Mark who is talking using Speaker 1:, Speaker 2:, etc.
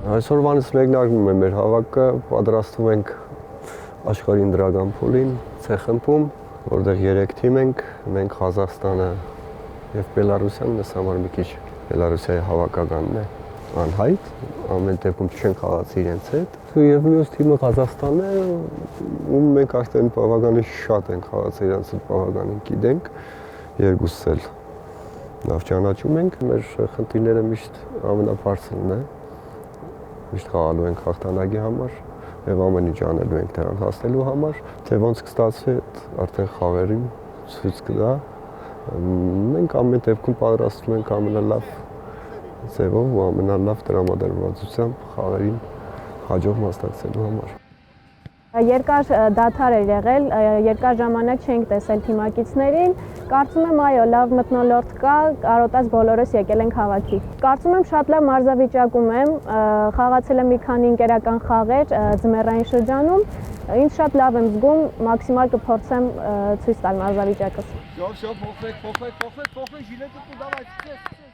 Speaker 1: Այսօրվանից մեկնարկում է մեր հավաքը, պատրաստվում ենք աշխարհին դրական փուլին, ցեխմփում, որտեղ 3 թիմ ենք, մենք Ղազախստանը եւ Բելարուսիան, մեզ համար մի քիչ Բելարուսիայի հավաքականն է անհայտ, ամեն դեպքում չեն խաղացի իրենց հետ։ Եվ մյուս թիմը Ղազախստանն է, ում մենք արդեն բավականին շատ ենք խաղացել իրենց հետ, բավականին գիտենք, երկուսս էլ լավ ճանաչում ենք, մեր խնդիրները միշտ ամենաբարձրն է, միշտ խաղալու ենք հաղթանակի համար եւ ամեն ինչ անելու ենք դրան հասնելու համար, թե ոնց կստացվի արդեն խաղերին ցույց կտա։ Մենք ամեն դեպքում պատրաստվում ենք ամենալավ ձևով ու ամենալավ տրամադրվածությամբ խաղերին հաջող մասնակցելու համար։
Speaker 2: Երկար դադար էր եղել, երկար ժամանակ չենք տեսել թիմակիցներին, կարծում եմ այո, լավ մթնոլորտ կա, կարոտած բոլորս եկել ենք հավաքի։ Կարծում եմ շատ լավ մարզավիճակում եմ, խաղացել եմ մի քանի ընկերական խաղեր ձմեռային շրջանում, ինձ շատ լավ եմ զգում, մաքսիմալ կփորձեմ ցույց տալ մարզավիճակս։
Speaker 3: Всё, փոխվեք, ժիլետը դու դավայ,